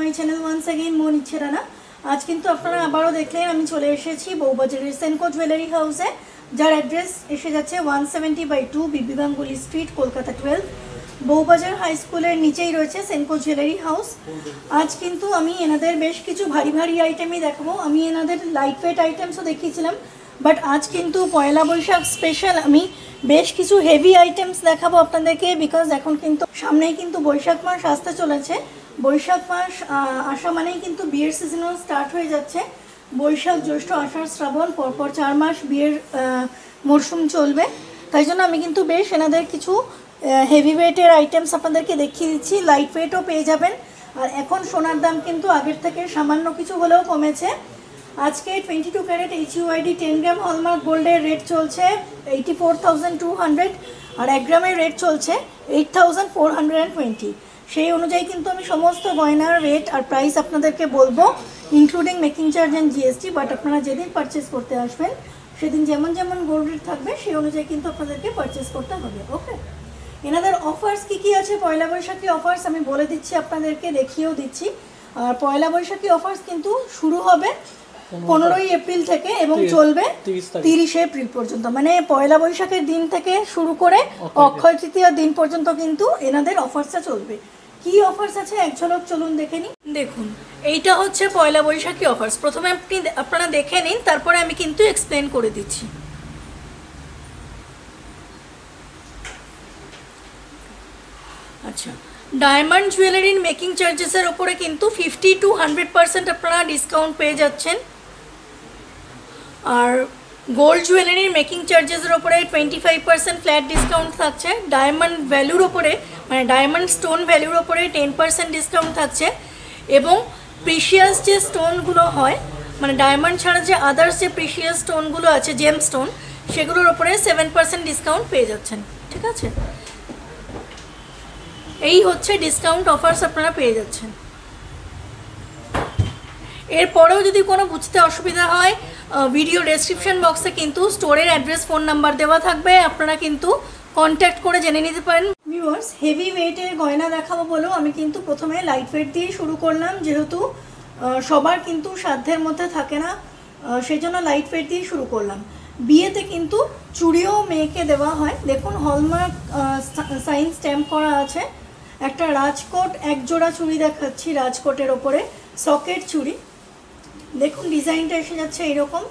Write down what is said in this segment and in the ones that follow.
My channel once again মন ইচ্ছে রানা। আজ কিন্তু আপনারা আবারও দেখলেন আমি চলে এসেছি বউবাজারের সেনকো জুয়েলারি হাউসে, যার অ্যাড্রেস এসে যাচ্ছে 170/2 বিবি গাঙ্গুলি স্ট্রিট, কলকাতা 12। বউবাজার হাই স্কুলের নিচেই রয়েছে সেনকো জুয়েলারি হাউস। আজ কিন্তু আমি এনাদের বেশ কিছু ভারী ভারী আইটেমই দেখাবো। আমি এনাদের লাইট ওয়েট আইটেমসও দেখিয়েছিলাম, বাট আজ কিন্তু পয়লা বৈশাখ স্পেশাল আমি বেশ কিছু হেভি আইটেমস দেখাবো আপনাদেরকে, বিকজ এখন কিন্তু সামনেই কিন্তু বৈশাখ মাস আসতে চলেছে। বৈশাখ মাস আসা মানেই কিন্তু বিয়ের সিজনও স্টার্ট হয়ে যাচ্ছে। বৈশাখ, জ্যৈষ্ঠ, আষাঢ়, শ্রাবণ, পরপর 4 মাস বিয়ের মরশুম চলবে। তাই জন্য আমি কিন্তু বেশ এনাদের কিছু হেভি ওয়েটের আইটেমস আপনাদেরকে দেখিয়ে দিচ্ছি। লাইট ওয়েটও পেয়ে যাবেন। আর এখন সোনার দাম কিন্তু আগের থেকে সামান্য কিছু হলেও কমেছে। আজকে 22 ক্যারেট HUID 10 গ্রাম হলমার্ক গোল্ডের রেট চলছে 84,200, আর 1 গ্রামের রেট চলছে 8,420। সেই অনুযায়ী কিন্তু আমি সমস্ত গয়নার রেট আর প্রাইস আপনাদেরকে বলবো, including making charge and GST। But আপনারা যেদিন পারচেস করতে আসবেন সেদিন যেমন যেমন গোল্ড রেট থাকবে সেই অনুযায়ী কিন্তু আপনাদেরকে পারচেস করতে হবে। ওকে, এনাদের অফার্স কী আছে, পয়লা বৈশাখী অফার্স আমি বলে দিচ্ছি আপনাদেরকে, দেখিয়েও দিচ্ছি। আর পয়লা বৈশাখী অফার্স কিন্তু শুরু হবে 15ই এপ্রিল থেকে এবং চলবে 30 এপ্রিল পর্যন্ত। মানে পয়লা বৈশাখের দিন থেকে শুরু করে অক্ষয় তৃতীয়ার দিন পর্যন্ত কিন্তু এনাদের অফার্সটা চলবে। কি অফার্স আছে এক ঝলক চলুন দেখে নিন। দেখুন, এইটা হচ্ছে পয়লা বৈশাখী অফার্স। প্রথমে আপনারা দেখে নিন, তারপরে আমি কিন্তু এক্সপ্লেন করে দিচ্ছি। আচ্ছা, ডায়মন্ড জুয়েলারির মেকিং চার্জেসের ওপরে কিন্তু 50 to 100% আপনারা ডিসকাউন্ট পেয়ে যাচ্ছেন। আর গোল্ড জুয়েলারির মেকিং চার্জেসের ওপরে 25% ফ্ল্যাট ডিসকাউন্ট থাকছে। ডায়মন্ড ভ্যালুর ওপরে, মানে ডায়মন্ড স্টোন ভ্যালুর ওপরে 10% ডিসকাউন্ট থাকছে। এবং প্রিশিয়াস যে স্টোনগুলো হয়, মানে ডায়মন্ড ছাড়া যে আদার্স যে প্রিশিয়াস স্টোনগুলো আছে, জেম স্টোন, সেগুলোর ওপরে 7% ডিসকাউন্ট পেয়ে যাচ্ছেন। ঠিক আছে, এই হচ্ছে ডিসকাউন্ট অফার্স আপনারা পেয়ে যাচ্ছেন। এরপরেও যদি কোনো বুঝতে অসুবিধা হয়, ভিডিও ডেসক্রিপশন বক্সে কিন্তু স্টোরের অ্যাড্রেস, ফোন নাম্বার দেওয়া থাকবে, আপনারা কিন্তু কন্ট্যাক্ট করে জেনে নিতে পারেন। ভিউয়ার্স, হেভি ওয়েটের গয়না দেখাবো বলেও আমি কিন্তু প্রথমে লাইট ওয়েট দিয়ে শুরু করলাম, যেহেতু সবার কিন্তু সাধ্যের মধ্যে থাকে না, সেই জন্য লাইট ওয়েট দিয়ে শুরু করলাম। বিয়েতে কিন্তু চুড়িও মেয়েকে দেওয়া হয়। দেখুন, হলমার্ক সাইন স্ট্যাম্প করা আছে। একটা রাজকোট, এক জোড়া চুড়ি দেখাচ্ছি রাজকোটের ওপরে, সকেট চুড়ি। দেখুন ডিজাইনটা এসে যাচ্ছে এইরকম।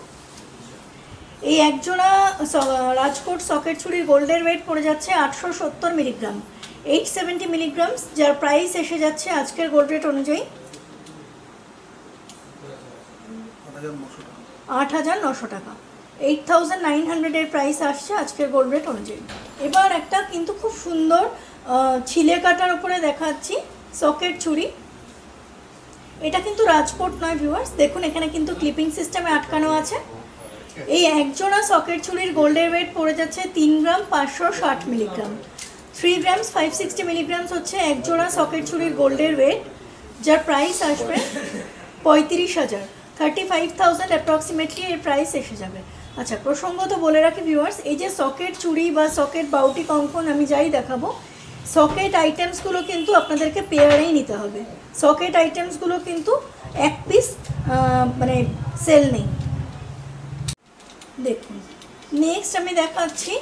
এই একজোড়া রাজকোট সকেট চুড়ির গোল্ডের ওয়েট পড়ে যাচ্ছে 870 মিলিগ্রাম, 870 মিলিগ্রামস, যার প্রাইস এসে যাচ্ছে আজকের গোল্ড রেট অনুযায়ী 8,900 টাকা। 8,900 এর প্রাইস আসছে আজকের গোল্ড রেট অনুযায়ী। এবার একটা কিন্তু খুব সুন্দর ছিলে কাটার উপরে দেখাচ্ছি সকেট চুড়ি। এটা কিন্তু রাজকোট নয় ভিউয়ার্স, দেখুন এখানে কিন্তু ক্লিপিং সিস্টেমে আটকানো আছে। এই একজোড়া সকেট চুড়ির গোল্ডের ওয়েট পড়ে যাচ্ছে 3 গ্রাম 560 মিলিগ্রাম। 3 গ্রামস 560 মিলিগ্রামস হচ্ছে একজোড়া সকেট চুড়ির গোল্ডের ওয়েট, যার প্রাইস আসবে 35,000, 35,000 অ্যাপ্রক্সিমেটলি এর প্রাইস এসে যাবে। আচ্ছা, প্রসঙ্গত বলে রাখি ভিউয়ার্স, এই যে সকেট চুড়ি বা সকেট বাউটি কঙ্কন আমি যাই দেখাবো, সকেট আইটেমসগুলো কিন্তু আপনাদেরকে পেয়ারেই নিতে হবে। সকেট আইটেমসগুলো কিন্তু এক পিস মানে সেল নেই। দেখুন, নেক্সট আমি দেখাচ্ছি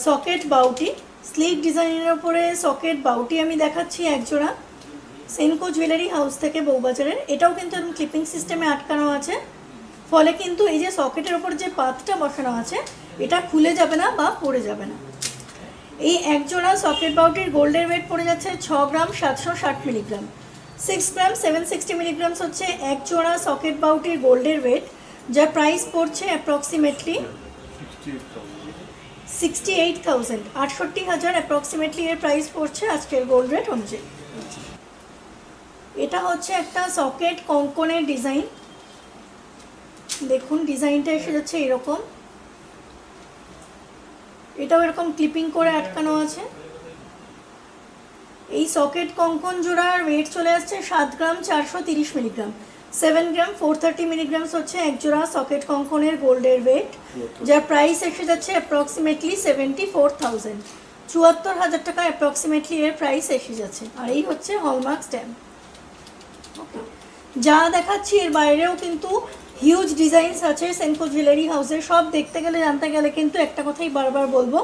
সকেট বাউটি, স্লিক ডিজাইনের ওপরে সকেট বাউটি আমি দেখাচ্ছি একজোড়া, সেনকো জুয়েলারি হাউস থেকে বউবাজারের। এটাও কিন্তু এরকম ক্লিপিং সিস্টেমে আটকানো আছে, ফলে কিন্তু এই যে সকেটের ওপর যে পাতটা বসানো আছে এটা খুলে যাবে না বা পড়ে যাবে না। এই একজোড়া সকেট বাউটির গোল্ডের ওয়েট পড়ে যাচ্ছে 6 গ্রাম 760 মিলিগ্রাম। 6 গ্রাম 760 মিলিগ্রামস হচ্ছে এক জোড়া সকেট বাউটির গোল্ডের ওয়েট, যার প্রাইস পড়ছে অ্যাপ্রক্সিমেটলি 68,000, 68,000 অ্যাপ্রক্সিমেটলি এর প্রাইস পড়ছে আজকের গোল্ড রেট অনুযায়ী। এটা হচ্ছে একটা সকেট কঙ্কনের ডিজাইন। দেখুন ডিজাইনটা এসে যাচ্ছে এরকম, এটাও এরকম ক্লিপিং করে আটকানো আছে। এই সকেট কঙ্কন জোড়ার ওয়েট চলে আসছে 7 গ্রাম 430 মিলিগ্রাম। 7 গ্রাম 430 মিলিগ্রামস হচ্ছে এক জোড়া সকেট কঙ্কনের গোল্ডের ওয়েট, যার প্রাইস এসে যাচ্ছে অ্যাপ্রক্সিমেটলি 74,000, 74,000 টাকা অ্যাপ্রক্সিমেটলি এর প্রাইস এসে যাচ্ছে। আর এই হচ্ছে হলমার্ক স্ট্যাম্প। যা দেখাচ্ছি এর বাইরেও কিন্তু হিউজ ডিজাইনস আছে সেনকো জুয়েলারি হাউসের। সব দেখতে গেলে জানতে গেলে কিন্তু একটা কথাই বারবার বলবো,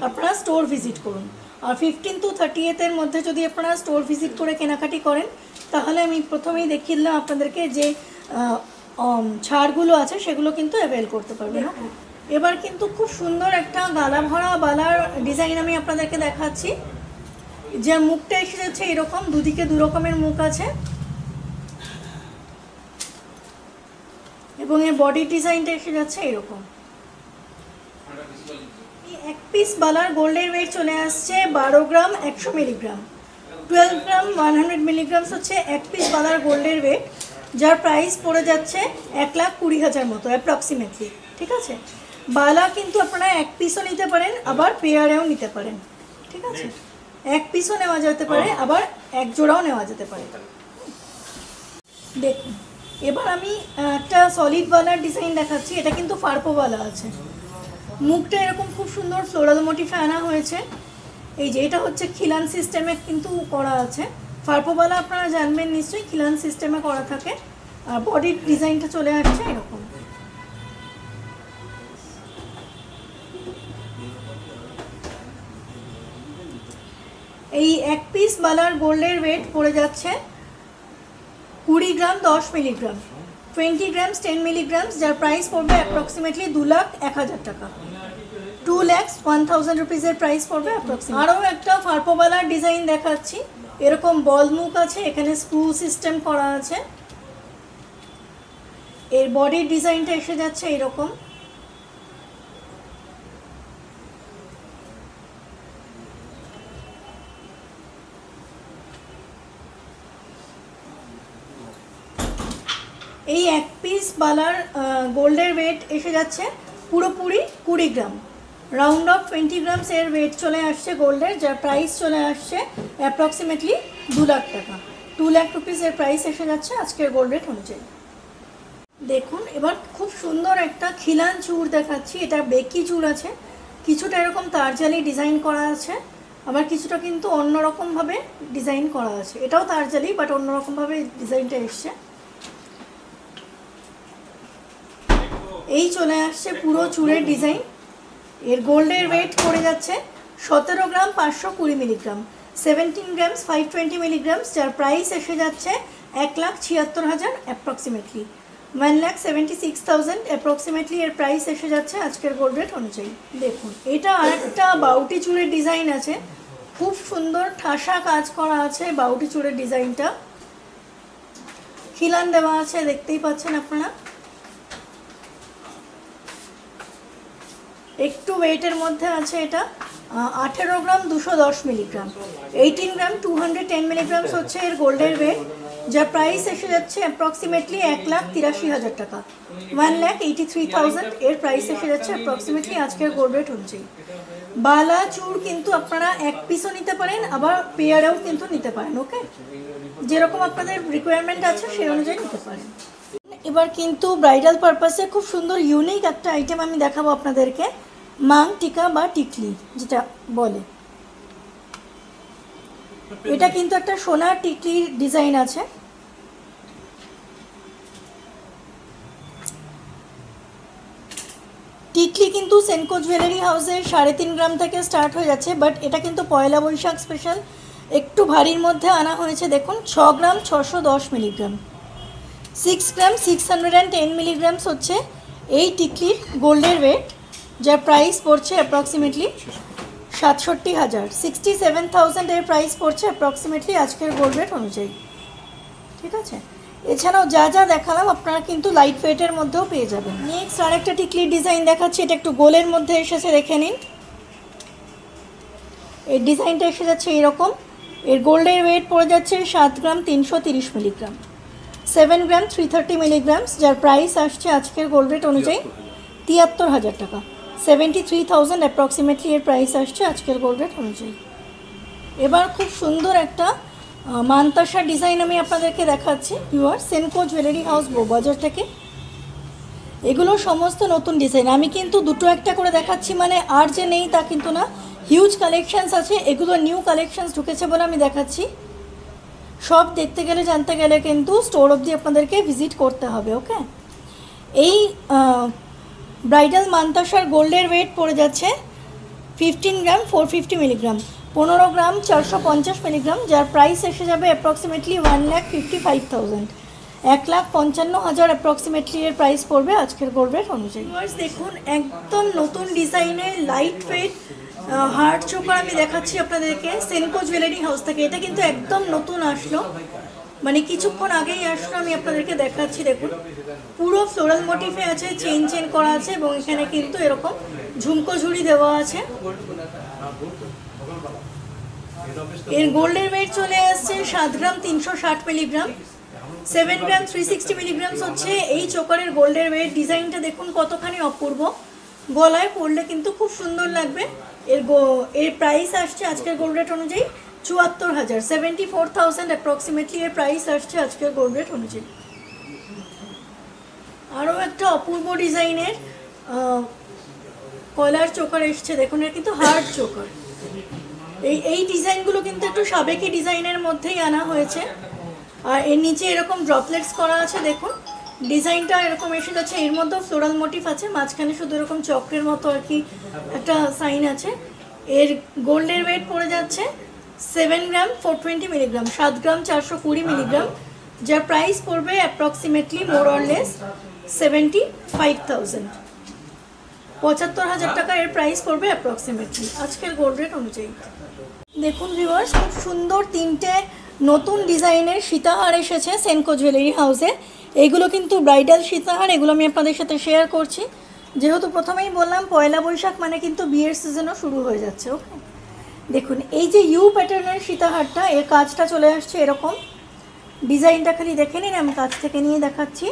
আপনারা স্টোর ভিজিট করুন। আর 15 to 30 মধ্যে যদি আপনারা স্টোর ভিজিট করে কেনাকাটি করেন, তাহলে আমি প্রথমেই দেখিয়ে দিলাম আপনাদেরকে যে ছাড়গুলো আছে সেগুলো কিন্তু অ্যাভেল করতে পারবেন। এবার কিন্তু খুব সুন্দর একটা গালা ভরা বালার ডিজাইন আমি আপনাদেরকে দেখাচ্ছি, যার মুখটা এসে যাচ্ছে এরকম, দুদিকে দু রকমের মুখ আছে এবং এর বডি ডিজাইনটা এসে যাচ্ছে এরকম। এক পিস বালার গোল্ডের ওয়েট চলে আসছে 12 গ্রাম 100 মিলিগ্রাম, 12 গ্রাম 100 মিলিগ্রামস হচ্ছে এক পিস বালার গোল্ডের ওয়েট, যার প্রাইস পড়ে যাচ্ছে 1,20,000 মতো অ্যাপ্রক্সিমেটলি। ঠিক আছে, বালা কিন্তু আপনারা এক পিসও নিতে পারেন, আবার পেয়ারেও নিতে পারেন। ঠিক আছে, এক পিসও নেওয়া যেতে পারে, আবার এক জোড়াও নেওয়া যেতে পারে। দেখুন এবার আমি একটা সলিড বালার ডিজাইন দেখাচ্ছি। এটা কিন্তু ফার্পো বালা আছে, মুখটা এরকম খুব সুন্দর ফ্লোরাল মোটিফে আনা হয়েছে। এই যে এটা হচ্ছে খিলান সিস্টেমে কিন্তু করা আছে। ফার্পো বালা আপনারা জানবেন নিশ্চয়ই, খিলান সিস্টেমে করা থাকে। আর বডির ডিজাইনটা চলে আসছে এরকম। এই এক পিস বালার গোল্ডের ওয়েট পড়ে যাচ্ছে 20 গ্রাম 10 মিলিগ্রাম, 20 গ্রামস 10 মিলিগ্রামস, যার প্রাইস পড়বে অ্যাপ্রক্সিমেটলি 2,01,000 টাকা, 2,01,000 রুপিসের প্রাইস পড়বে অ্যাপ্রক্সিমেটলি। আরও একটা ফার্পো বালার ডিজাইন দেখাচ্ছি। এরকম বল মুখ আছে, এখানে স্ক্রু সিস্টেম করা আছে। এর বডির ডিজাইনটা এসে যাচ্ছে এরকম। এই এক পিস বালার গোল্ডের ওয়েট এসে যাচ্ছে পুরোপুরি 20 গ্রাম, রাউন্ড অফ 20 গ্রামস এর ওয়েট চলে আসছে গোল্ডের, যার প্রাইস চলে আসছে অ্যাপ্রক্সিমেটলি 2 লাখ টাকা, 2 লাখ রুপিসের প্রাইস এসে যাচ্ছে আজকের গোল্ড রেট অনুযায়ী। দেখুন এবার খুব সুন্দর একটা খিলান চূড় দেখাচ্ছি। এটা বেকি চূড় আছে, কিছুটা এরকম তারজালি ডিজাইন করা আছে, আবার কিছুটা কিন্তু অন্যরকমভাবে ডিজাইন করা আছে। এটাও তারজালি বাট অন্যরকমভাবে ডিজাইনটা এসছে। এই চলে আসছে পুরো চূড়ের ডিজাইন। এর গোল্ডের ওয়েট পড়ে যাচ্ছে 17 গ্রাম 520 মিলিগ্রাম, 17 গ্রামস 520 মিলিগ্রামস, যার প্রাইস এসে যাচ্ছে 1,76,000 অ্যাপ্রক্সিমেটলি, 1,76,000 অ্যাপ্রক্সিমেটলি এর প্রাইস এসে যাচ্ছে আজকের গোল্ড রেট অনুযায়ী। দেখুন এটা আরেকটা বাউটি চূড়ের ডিজাইন আছে, খুব সুন্দর ঠাসা কাজ করা আছে বাউটি চূড়ের ডিজাইনটা, খিলান দেওয়া আছে, দেখতেই পাচ্ছেন আপনারা। একটু ওয়েটের মধ্যে আছে এটা, 18 গ্রাম 210 মিলিগ্রাম, 18 গ্রাম 210 মিলিগ্রামস হচ্ছে এর গোল্ডের ওয়েট, যার প্রাইস এসে যাচ্ছে অ্যাপ্রক্সিমেটলি 1,83,000 টাকা, 1,83,000 এর প্রাইস এসে যাচ্ছে অ্যাপ্রক্সিমেটলি আজকের গোল্ড রেট অনুযায়ী। বালা চূড় কিন্তু আপনারা এক পিসও নিতে পারেন, আবার পেয়ারেও কিন্তু নিতে পারেন। ওকে, যেরকম আপনাদের রিকোয়ারমেন্ট আছে সেই অনুযায়ী নিতে পারেন। এবার কিন্তু ব্রাইডাল পারপাসে খুব সুন্দর ইউনিক একটা আইটেম আমি দেখাবো আপনাদেরকে, মাং টিকা বা টিকলি যেটা বলে। এটা কিন্তু একটা সোনার টিকলির ডিজাইন আছে। টিকলি কিন্তু সেনকো জুয়েলারি হাউসে 3.5 গ্রাম থেকে স্টার্ট হয়ে যাচ্ছে, বাট এটা কিন্তু পয়লা বৈশাখ স্পেশাল একটু ভারীর মধ্যে আনা হয়েছে। দেখুন 6 গ্রাম 610 মিলিগ্রাম, 6 গ্রাম 610 মিলিগ্রামস হচ্ছে এই টিকলির গোল্ডের ওয়েট, যার প্রাইস পড়ছে অ্যাপ্রক্সিমেটলি 67,000, 67,000 এর প্রাইস পড়ছে অ্যাপ্রক্সিমেটলি আজকের গোল্ড রেট অনুযায়ী। ঠিক আছে, এছাড়াও যা যা দেখালাম আপনারা কিন্তু লাইট ওয়েটের মধ্যেও পেয়ে যাবেন। নেক্সট আরেকটা টিকলির ডিজাইন দেখাচ্ছি, এটা একটু গোলের মধ্যে এসেছে, দেখে নিন। এর ডিজাইনটা এসে যাচ্ছে এরকম। এর গোল্ডের ওয়েট পড়ে যাচ্ছে 7 গ্রাম 330 মিলিগ্রাম, 7 গ্রাম 330 মিলিগ্রামস, যার প্রাইস আসছে আজকের গোল্ড রেট অনুযায়ী 73,000 টাকা, 73,000 অ্যাপ্রক্সিমেটলি এর প্রাইস আসছে আজকের গোল্ড রেট অনুযায়ী। এবার খুব সুন্দর একটা মানতাসা ডিজাইন আমি আপনাদেরকে দেখাচ্ছি viewer, Senco jewellery house Bowbazar থেকে। এগুলো সমস্ত নতুন ডিজাইন, আমি কিন্তু দুটো একটা করে দেখাচ্ছি মানে আর যে নেই তা কিন্তু না, হিউজ কালেকশানস আছে। এগুলো নিউ কালেকশানস ঢুকেছে বলে আমি দেখাচ্ছি। সব দেখতে গেলে জানতে গেলে কিন্তু স্টোর অবধি আপনাদেরকে ভিজিট করতে হবে। ওকে, এই ব্রাইডাল মান্তাসার গোল্ডের ওয়েট পড়ে যাচ্ছে 15 গ্রাম 450 মিলিগ্রাম, 15 গ্রাম 450 মিলিগ্রাম, যার প্রাইস এসে যাবে অ্যাপ্রক্সিমেটলি 1,55,000, 1,55,000 অ্যাপ্রক্সিমেটলি এর প্রাইস পড়বে আজকের গোল্ড রেট অনুযায়ী। দেখুন একদম নতুন ডিজাইনের লাইট ওয়েট হার্ট চোকার আমি দেখাচ্ছি আপনাদেরকে সেনকো জুয়েলারি হাউস থেকে। এটা কিন্তু একদম নতুন আসলো, মানে কিছুক্ষণ আগেই আসলো, আমি আপনাদেরকে দেখাচ্ছি। দেখুন পুরো ফ্লোরাল মোটিফে আছে, চেন করা আছে এবং এখানে কিন্তু এরকম ঝুমকো ঝুড়ি দেওয়া আছে। এর গোল্ডের ওয়েট চলে আসছে 7 গ্রাম 360 মিলিগ্রাম, 7 গ্রাম 360 মিলিগ্রামস হচ্ছে এই চোকারের গোল্ডের ওয়েট। ডিজাইনটা দেখুন কতখানি অপূর্ব, গলায় পরলে কিন্তু খুব সুন্দর লাগবে। এর প্রাইস আসছে আজকের গোল্ড রেট অনুযায়ী 74,000, 74,000 অ্যাপ্রক্সিমেটলি এর প্রাইস আসছে আজকের গোল্ড রেট অনুযায়ী। আরও একটা অপূর্ব ডিজাইনের কলার চোকার এসছে, দেখুন এর কিন্তু হার্ড চোকার। এই ডিজাইনগুলো কিন্তু একটু সাবেকি ডিজাইনের মধ্যেই আনা হয়েছে। আর এর নিচে এরকম ড্রপলেটস করা আছে, দেখুন ডিজাইনটা এরকম এসে যাচ্ছে। এর মধ্যেও ফ্লোরাল মোটিভ আছে, মাঝখানে শুধু এরকম চক্রের মতো আর কি একটা সাইন আছে। এর গোল্ডের ওয়েট পড়ে যাচ্ছে 7 গ্রাম 420 মিলিগ্রাম, 7 গ্রাম 420 মিলিগ্রাম, যার প্রাইস পড়বে অ্যাপ্রক্সিমেটলি মোর অর লেস 75,000, 75,000 টাকা এর প্রাইস পড়বে অ্যাপ্রক্সিমেটলি আজকের গোল্ড রেট অনুযায়ী। দেখুন ভিউয়ার্স, খুব সুন্দর তিনটে নতুন ডিজাইনের সীতাহার এসেছে সেনকো জুয়েলারি হাউসে। এইগুলো কিন্তু ব্রাইডাল সীতাহার, এগুলো আমি আপনাদের সাথে শেয়ার করছি। যেহেতু প্রথমেই বললাম পয়লা বৈশাখ মানে কিন্তু বিয়ের সিজনও শুরু হয়ে যাচ্ছে। ওকে, দেখুন এই যে ইউ প্যাটার্নের সীতাহারটা, এর কাজটা চলে আসছে এরকম। ডিজাইনটা খালি দেখে নিন, আমি কাছ থেকে নিয়ে দেখাচ্ছি।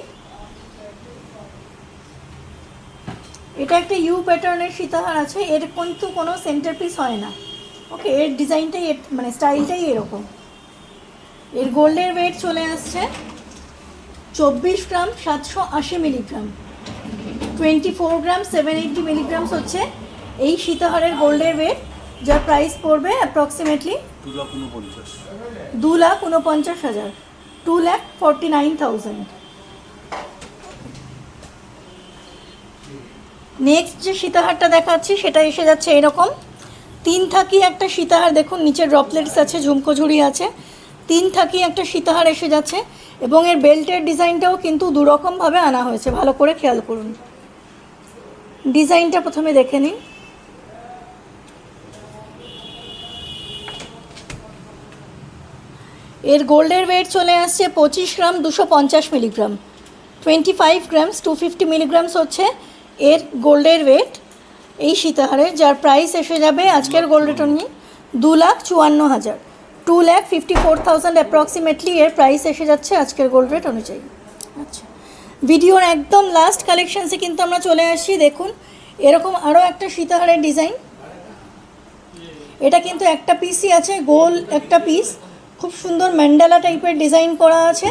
এটা একটা ইউ প্যাটার্নের সীতাহার আছে, এর কিন্তু কোনো সেন্টার পিস হয় না। ওকে, এর ডিজাইনটাই মানে স্টাইলটাই এরকম। এর গোল্ডের ওয়েট চলে আসছে 24 গ্রাম 780 মিলিগ্রাম, 24 গ্রাম 780 মিলিগ্রামস হচ্ছে এই সীতাহারের গোল্ডের ওয়েট, যার প্রাইস পড়বে অ্যাপ্রক্সিমেটলি 2,49,000, 2,49,000। নেক্সট যে সীতাহারটা দেখাচ্ছি সেটা এসে যাচ্ছে এরকম 3 থাকি একটা সীতাহার। দেখুন নিচে ড্রপলেটস আছে, ঝুমকো ঝুড়ি আছে, 3 থাকি একটা সীতাহার এসে যাচ্ছে এবং এর বেল্টের ডিজাইনটাও কিন্তু দুরকমভাবে আনা হয়েছে, ভালো করে খেয়াল করুন। ডিজাইনটা প্রথমে দেখে নিন। এর গোল্ডের ওয়েট চলে আসছে 25 গ্রাম 250 মিলিগ্রাম, 25 গ্রামস 250 মিলিগ্রামস হচ্ছে এর গোল্ডের ওয়েট এই সীতাহারের, যার প্রাইস এসে যাবে আজকের গোল্ড রেট অনুযায়ী 2,54,000, 2,54,000 অ্যাপ্রক্সিমেটলি এর প্রাইস এসে যাচ্ছে আজকের গোল্ড রেট অনুযায়ী। আচ্ছা, ভিডিওর একদম লাস্ট কালেকশানসে কিন্তু আমরা চলে আসছি। দেখুন এরকম আরও একটা সীতাহারের ডিজাইন, এটা কিন্তু একটা পিসই আছে, গোল একটা পিস, খুব সুন্দর ম্যান্ডালা টাইপের ডিজাইন করা আছে,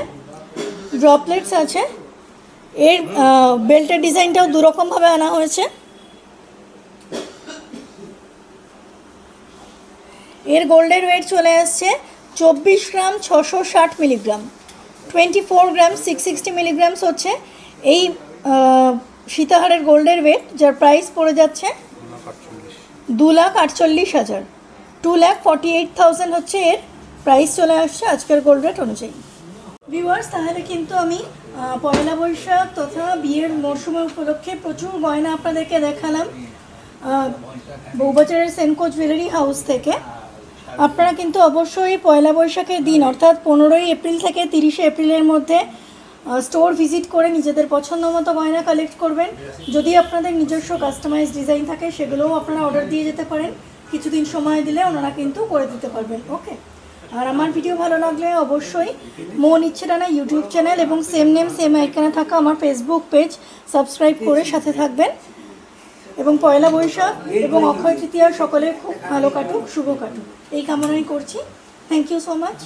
ড্রপলেটস আছে। এর বেল্টের ডিজাইনটাও দুরকমভাবে আনা হয়েছে। এর গোল্ডের ওয়েট চলে আসছে 24 গ্রাম 660 মিলিগ্রাম, 24 গ্রাম 660 মিলিগ্রামস হচ্ছে এই সীতাহারের গোল্ডের ওয়েট, যার প্রাইস পড়ে যাচ্ছে 2,48,000, 2,48,000 হচ্ছে এর প্রাইস চলে আসছে আজকের গোল্ড রেট অনুযায়ী। ভিউয়ার্স, তাহলে কিন্তু আমি পয়লা বৈশাখ তথা বিয়ের মরশুমের উপলক্ষে প্রচুর গয়না আপনাদেরকে দেখালাম বউবাজারের সেনকো জুয়েলারি হাউস থেকে। আপনারা কিন্তু অবশ্যই পয়লা বৈশাখের দিন অর্থাৎ 15ই এপ্রিল থেকে 30শে এপ্রিলের মধ্যে স্টোর ভিজিট করে নিজেদের পছন্দ মতো গয়না কালেক্ট করবেন। যদি আপনাদের নিজস্ব কাস্টমাইজ ডিজাইন থাকে সেগুলোও আপনারা অর্ডার দিয়ে যেতে পারেন, কিছুদিন সময় দিলে ওনারা কিন্তু করে দিতে পারবেন। ওকে, আর আমার ভিডিও ভালো লাগলে অবশ্যই মন ইচ্ছে ডানা ইউটিউব চ্যানেল এবং সেম নেম সেম আইকনে থাকা আমার ফেসবুক পেজ সাবস্ক্রাইব করে সাথে থাকবেন। এবং পয়লা বৈশাখ এবং অক্ষয় তৃতীয়া সকলের খুব ভালো কাটুক, শুভ কাটুক এই কামনাই করছি। Thank you so much.